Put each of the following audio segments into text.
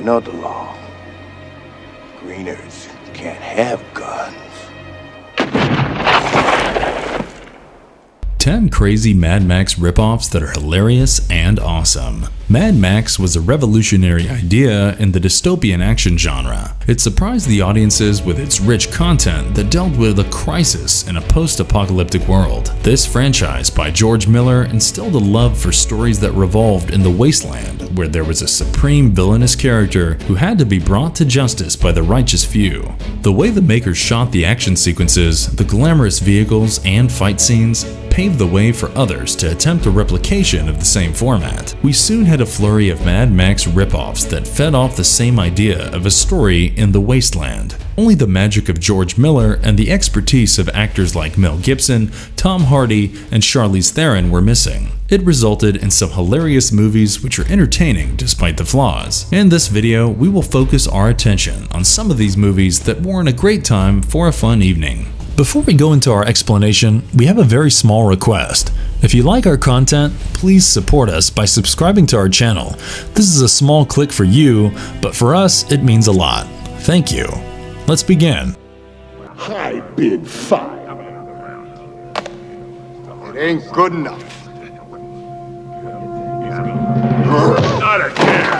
You know the law. Greeners can't have guns. 10 crazy Mad Max ripoffs that are hilarious and awesome. Mad Max was a revolutionary idea in the dystopian action genre. It surprised the audiences with its rich content that dealt with a crisis in a post-apocalyptic world. This franchise by George Miller instilled a love for stories that revolved in the wasteland, where there was a supreme villainous character who had to be brought to justice by the righteous few. The way the makers shot the action sequences, the glamorous vehicles, and fight scenes paved the way for others to attempt a replication of the same format. We soon had a flurry of Mad Max ripoffs that fed off the same idea of a story in the wasteland. Only the magic of George Miller and the expertise of actors like Mel Gibson, Tom Hardy, and Charlize Theron were missing. It resulted in some hilarious movies which are entertaining despite the flaws. In this video, we will focus our attention on some of these movies that warrant a great time for a fun evening. Before we go into our explanation, we have a very small request. If you like our content, please support us by subscribing to our channel. This is a small click for you, but for us, it means a lot. Thank you. Let's begin. I bid 5. It ain't good enough. Not again.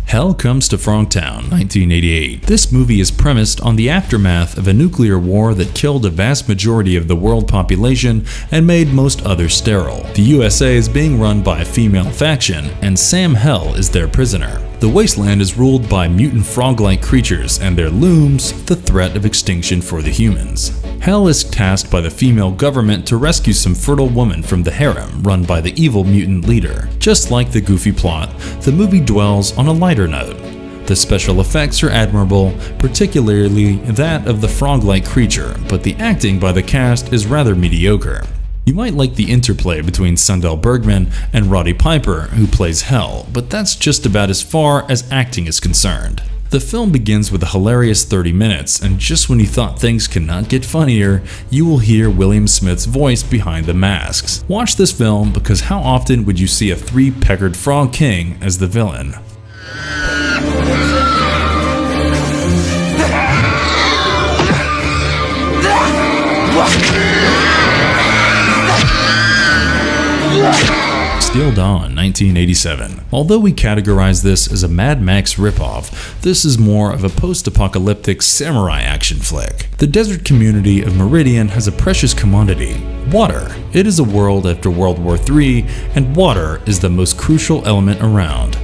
Hell Comes to Frogtown, 1988. This movie is premised on the aftermath of a nuclear war that killed a vast majority of the world population and made most others sterile. The USA is being run by a female faction, and Sam Hell is their prisoner. The wasteland is ruled by mutant frog-like creatures, and there looms the threat of extinction for the humans. Hell is tasked by the female government to rescue some fertile woman from the harem run by the evil mutant leader. Just like the goofy plot, the movie dwells on a lighter note. The special effects are admirable, particularly that of the frog-like creature, but the acting by the cast is rather mediocre. You might like the interplay between Sundell Bergman and Roddy Piper, who plays Hell, but that's just about as far as acting is concerned. The film begins with a hilarious 30 minutes, and just when you thought things cannot get funnier, you will hear William Smith's voice behind the masks. Watch this film because how often would you see a three-peckered frog king as the villain? Steel Dawn, 1987. Although we categorize this as a Mad Max ripoff, this is more of a post-apocalyptic samurai action flick. The desert community of Meridian has a precious commodity: water. It is a world after World War III, and water is the most crucial element around.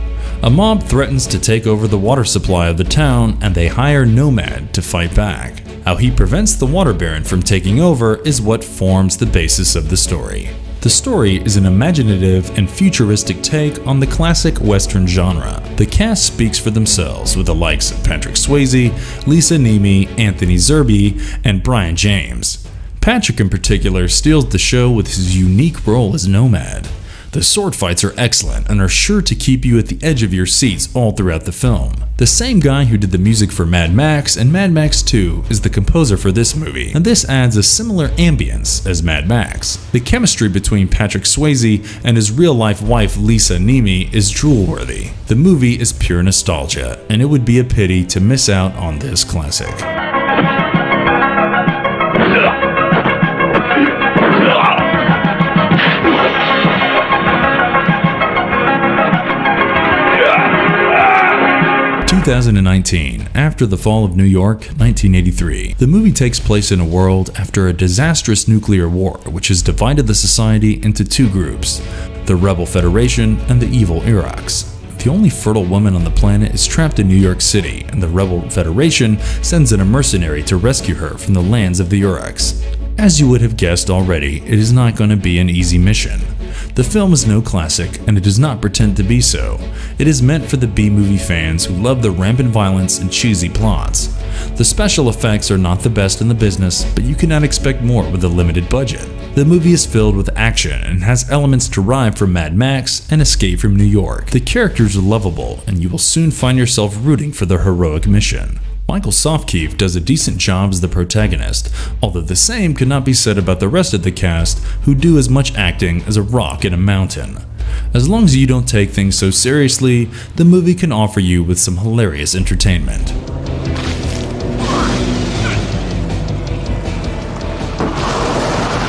A mob threatens to take over the water supply of the town, and they hire Nomad to fight back. How he prevents the water baron from taking over is what forms the basis of the story. The story is an imaginative and futuristic take on the classic Western genre. The cast speaks for themselves with the likes of Patrick Swayze, Lisa Nemi, Anthony Zerbe, and Brian James. Patrick in particular steals the show with his unique role as Nomad. The sword fights are excellent and are sure to keep you at the edge of your seats all throughout the film. The same guy who did the music for Mad Max and Mad Max 2 is the composer for this movie, and this adds a similar ambience as Mad Max. The chemistry between Patrick Swayze and his real-life wife Lisa Nemi is drool-worthy. The movie is pure nostalgia, and it would be a pity to miss out on this classic. 2019, after the fall of New York, 1983. The movie takes place in a world after a disastrous nuclear war which has divided the society into two groups: the Rebel Federation and the Evil Iraqs. The only fertile woman on the planet is trapped in New York City, and the Rebel Federation sends in a mercenary to rescue her from the lands of the Iraqs. As you would have guessed already, it is not going to be an easy mission. The film is no classic, and it does not pretend to be so. It is meant for the B-movie fans who love the rampant violence and cheesy plots. The special effects are not the best in the business, but you cannot expect more with a limited budget. The movie is filled with action and has elements derived from Mad Max and Escape from New York. The characters are lovable, and you will soon find yourself rooting for their heroic mission. Michael Sofkeef does a decent job as the protagonist, although the same could not be said about the rest of the cast, who do as much acting as a rock in a mountain. As long as you don't take things so seriously, the movie can offer you with some hilarious entertainment.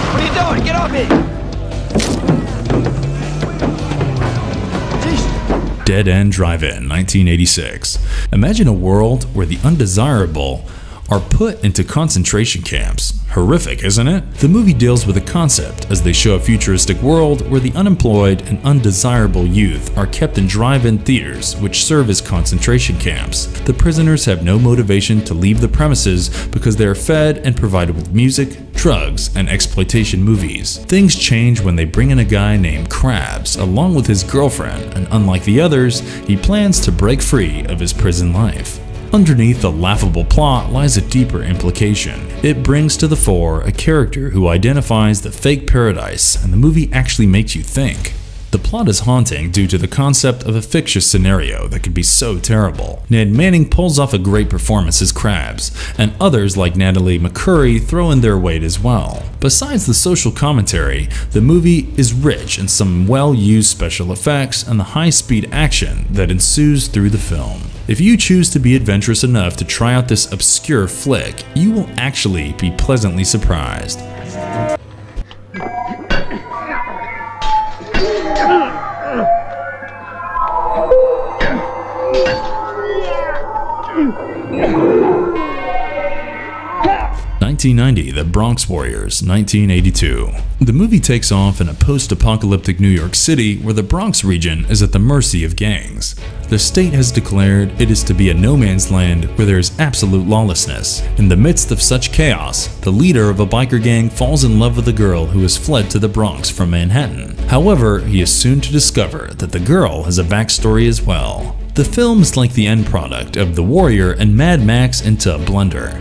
What are you doing? Get off me! Dead End Drive-In, 1986. Imagine a world where the undesirable are put into concentration camps. Horrific, isn't it? The movie deals with the concept as they show a futuristic world where the unemployed and undesirable youth are kept in drive-in theaters which serve as concentration camps. The prisoners have no motivation to leave the premises because they are fed and provided with music, drugs, and exploitation movies. Things change when they bring in a guy named Krabs along with his girlfriend, and unlike the others, he plans to break free of his prison life. Underneath the laughable plot lies a deeper implication. It brings to the fore a character who identifies the fake paradise, and the movie actually makes you think. The plot is haunting due to the concept of a fictitious scenario that could be so terrible. Ned Manning pulls off a great performance as Krabs, and others like Natalie McCurry throw in their weight as well. Besides the social commentary, the movie is rich in some well-used special effects and the high-speed action that ensues through the film. If you choose to be adventurous enough to try out this obscure flick, you will actually be pleasantly surprised. The Bronx Warriors, 1982. The movie takes off in a post-apocalyptic New York City where the Bronx region is at the mercy of gangs. The state has declared it is to be a no man's land where there is absolute lawlessness. In the midst of such chaos, the leader of a biker gang falls in love with a girl who has fled to the Bronx from Manhattan. However, he is soon to discover that the girl has a backstory as well. The film is like the end product of The Warrior and Mad Max into a blender.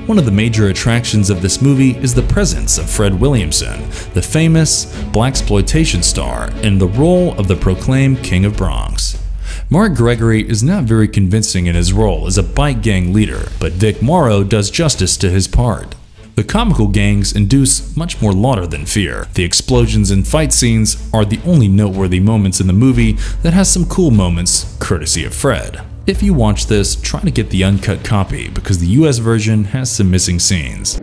One of the major attractions of this movie is the presence of Fred Williamson, the famous blaxploitation star, in the role of the proclaimed King of Bronx. Mark Gregory is not very convincing in his role as a bike gang leader, but Vic Morrow does justice to his part. The comical gangs induce much more laughter than fear. The explosions and fight scenes are the only noteworthy moments in the movie that has some cool moments, courtesy of Fred. If you watch this, try to get the uncut copy because the US version has some missing scenes.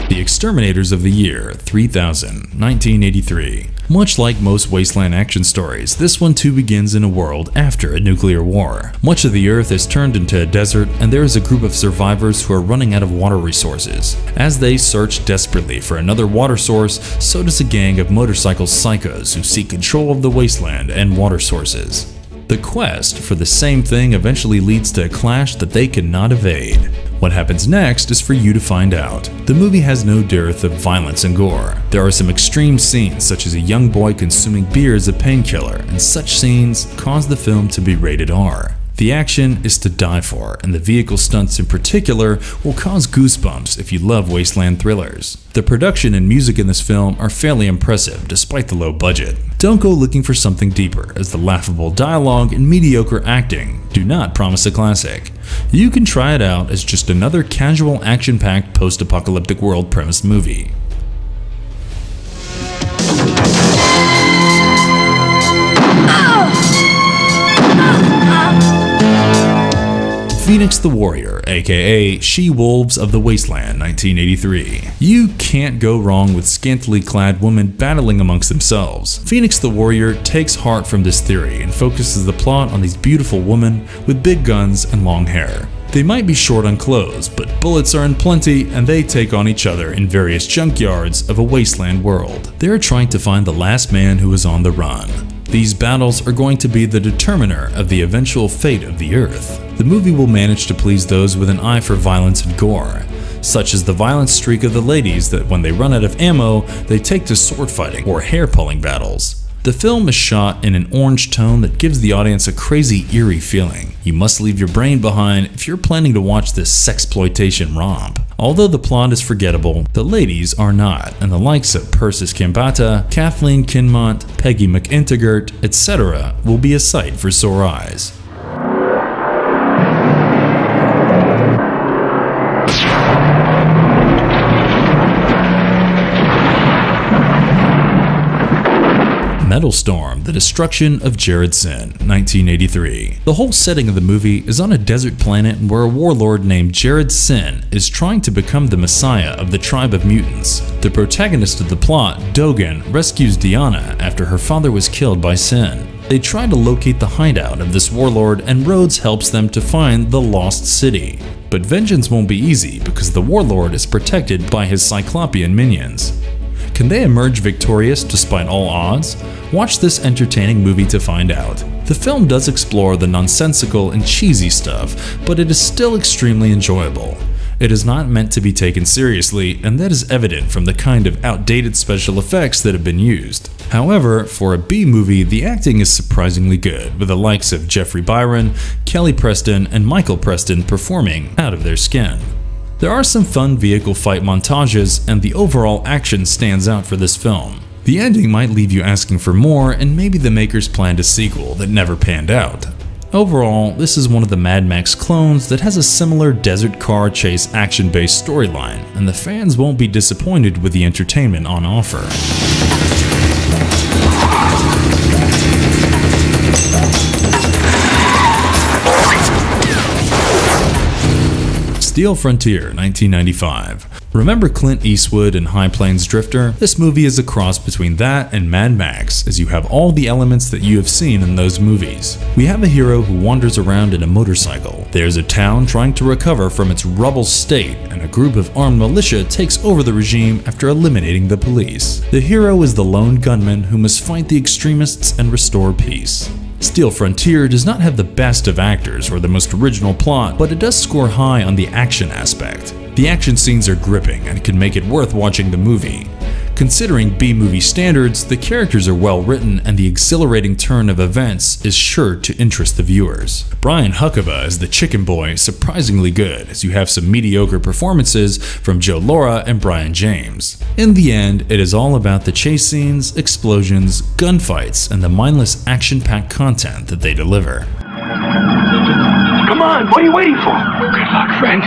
The Exterminators of the Year, 3000, 1983. Much like most wasteland action stories, this one too begins in a world after a nuclear war. Much of the earth is turned into a desert, and there is a group of survivors who are running out of water resources. As they search desperately for another water source, so does a gang of motorcycle psychos who seek control of the wasteland and water sources. The quest for the same thing eventually leads to a clash that they cannot evade. What happens next is for you to find out. The movie has no dearth of violence and gore. There are some extreme scenes such as a young boy consuming beer as a painkiller, and such scenes cause the film to be rated R. The action is to die for, and the vehicle stunts in particular will cause goosebumps if you love wasteland thrillers. The production and music in this film are fairly impressive despite the low budget. Don't go looking for something deeper, as the laughable dialogue and mediocre acting do not promise a classic. You can try it out as just another casual action-packed post-apocalyptic world premise movie. Phoenix the Warrior, aka She-Wolves of the Wasteland, 1983. You can't go wrong with scantily clad women battling amongst themselves. Phoenix the Warrior takes heart from this theory and focuses the plot on these beautiful women with big guns and long hair. They might be short on clothes, but bullets are in plenty and they take on each other in various junkyards of a wasteland world. They are trying to find the last man who is on the run. These battles are going to be the determiner of the eventual fate of the Earth. The movie will manage to please those with an eye for violence and gore, such as the violent streak of the ladies that when they run out of ammo, they take to sword fighting or hair-pulling battles. The film is shot in an orange tone that gives the audience a crazy, eerie feeling. You must leave your brain behind if you're planning to watch this sexploitation romp. Although the plot is forgettable, the ladies are not, and the likes of Persis Kambata, Kathleen Kinmont, Peggy McIntegert, etc. will be a sight for sore eyes. Storm: The Destruction of Jared Sin, 1983. The whole setting of the movie is on a desert planet where a warlord named Jared Sin is trying to become the messiah of the tribe of mutants. The protagonist of the plot, Dogen, rescues Diana after her father was killed by Sin. They try to locate the hideout of this warlord, and Rhodes helps them to find the Lost City. But vengeance won't be easy because the warlord is protected by his Cyclopean minions. Can they emerge victorious despite all odds? Watch this entertaining movie to find out. The film does explore the nonsensical and cheesy stuff, but it is still extremely enjoyable. It is not meant to be taken seriously, and that is evident from the kind of outdated special effects that have been used. However, for a B movie, the acting is surprisingly good, with the likes of Jeffrey Byron, Kelly Preston, and Michael Preston performing out of their skin. There are some fun vehicle fight montages, and the overall action stands out for this film. The ending might leave you asking for more, and maybe the makers planned a sequel that never panned out. Overall, this is one of the Mad Max clones that has a similar desert car chase action-based storyline, and the fans won't be disappointed with the entertainment on offer. Steel Frontier, 1995. Remember Clint Eastwood in High Plains Drifter? This movie is a cross between that and Mad Max, as you have all the elements that you have seen in those movies. We have a hero who wanders around in a motorcycle. There's a town trying to recover from its rubble state, and a group of armed militia takes over the regime after eliminating the police. The hero is the lone gunman who must fight the extremists and restore peace. Steel Frontier does not have the best of actors or the most original plot, but it does score high on the action aspect. The action scenes are gripping and can make it worth watching the movie. Considering B-movie standards, the characters are well written, and the exhilarating turn of events is sure to interest the viewers. Brian Huckabee as the Chicken Boy is surprisingly good, as you have some mediocre performances from Joe Lara and Brian James. In the end, it is all about the chase scenes, explosions, gunfights, and the mindless action-packed content that they deliver. Come on, what are you waiting for? Good luck, friend.